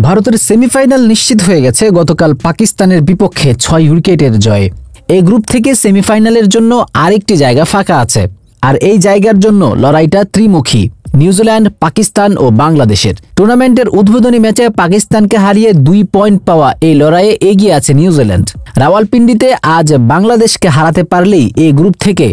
ভারতের সেমিফাইনাল নিশ্চিত হয়ে গেছে গতকাল পাকিস্তানের বিপক্ষে 6 উইকেটের জয়ে। এই গ্রুপ থেকে সেমিফাইনালের জন্য আরেকটি জায়গা ফাঁকা আছে, আর এই জায়গার জন্য লড়াইটা ত্রিমুখী, নিউজিল্যান্ড, পাকিস্তান ও বাংলাদেশের। টুর্নামেন্টের উদ্বোধনী ম্যাচে পাকিস্তানকে হারিয়ে 2 পয়েন্ট পাওয়া এই লড়াইয়ে এগিয়ে আছে নিউজিল্যান্ড। রাওয়ালপিন্ডিতে আজ বাংলাদেশকে হারাতে পারলেই এই গ্রুপ থেকে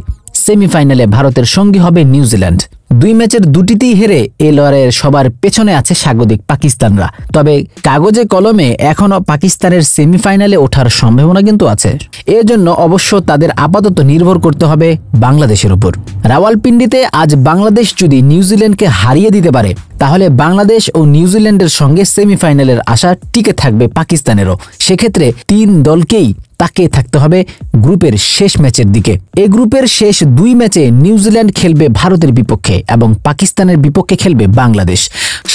সেমিফাইনালে ভারতের সঙ্গী হবে নিউজিল্যান্ড। 2 ম্যাচের 2টিতেই হেরে এই লড়াইয়ের সবার পেছনে আছে স্বাগতিক পাকিস্তানরা। তবে কাগজে কলমে এখনও পাকিস্তানের সেমিফাইনালে ওঠার সম্ভাবনা কিন্তু আছে। এর জন্য অবশ্য তাদের আপাতত নির্ভর করতে হবে বাংলাদেশের উপর। রাওয়ালপিন্ডিতে আজ বাংলাদেশ যদি নিউজিল্যান্ডকে হারিয়ে দিতে পারে, তাহলে বাংলাদেশ ও নিউজিল্যান্ডের সঙ্গে সেমিফাইনালের আশা টিকে থাকবে পাকিস্তানেরও। সেক্ষেত্রে 3 দলকেই তাকিয়ে থাকতে হবে গ্রুপের শেষ ম্যাচের দিকে। এই গ্রুপের শেষ 2 ম্যাচে নিউজিল্যান্ড খেলবে ভারতের বিপক্ষে এবং পাকিস্তানের বিপক্ষে খেলবে বাংলাদেশ।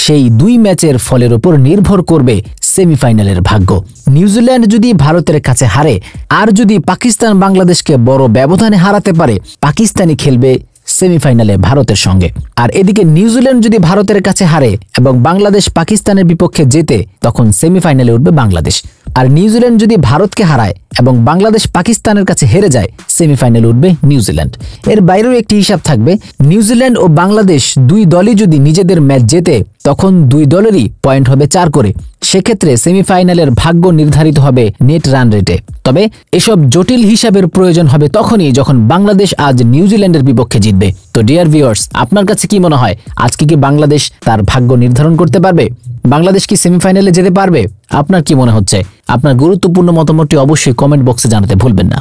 সেই 2 ম্যাচের ফলের উপর নির্ভর করবে সেমিফাইনালের ভাগ্য। নিউজিল্যান্ড যদি ভারতের কাছে হারে, আর যদি পাকিস্তান বাংলাদেশকে বড় ব্যবধানে হারাতে পারে, পাকিস্তানই খেলবে সেমিফাইনালে ভারতের সঙ্গে। আর এদিকে নিউজিল্যান্ড যদি ভারতের কাছে হারে এবং বাংলাদেশ পাকিস্তানের বিপক্ষে জেতে, তখন সেমিফাইনালে উঠবে বাংলাদেশ। আর নিউজিল্যান্ড যদি ভারতকে হারায় এবং বাংলাদেশ পাকিস্তানের কাছে হেরে যায়, সেমিফাইনালে উঠবে নিউজিল্যান্ড। এর বাইরেও একটি হিসাব থাকবে, নিউজিল্যান্ড ও বাংলাদেশ 2 দলই যদি নিজেদের ম্যাচ জেতে, তখন 2 দলেরই পয়েন্ট হবে 4 করে। সেক্ষেত্রে সেমিফাইনালের ভাগ্য নির্ধারিত হবে নেট রান রেটে। তবে এসব জটিল হিসাবের প্রয়োজন হবে তখনই যখন বাংলাদেশ আজ নিউজিল্যান্ডের বিপক্ষে জিতবে। তো ডিয়ার ভিউয়ার্স, আপনার কাছে কি মনে হয়, আজকে কি বাংলাদেশ তার ভাগ্য নির্ধারণ করতে পারবে? বাংলাদেশ কি সেমিফাইনালে যেতে পারবে? আপনার কি মনে হচ্ছে? আপনার গুরুত্বপূর্ণ মতামতটি অবশ্যই কমেন্ট বক্সে জানাতে ভুলবেন না।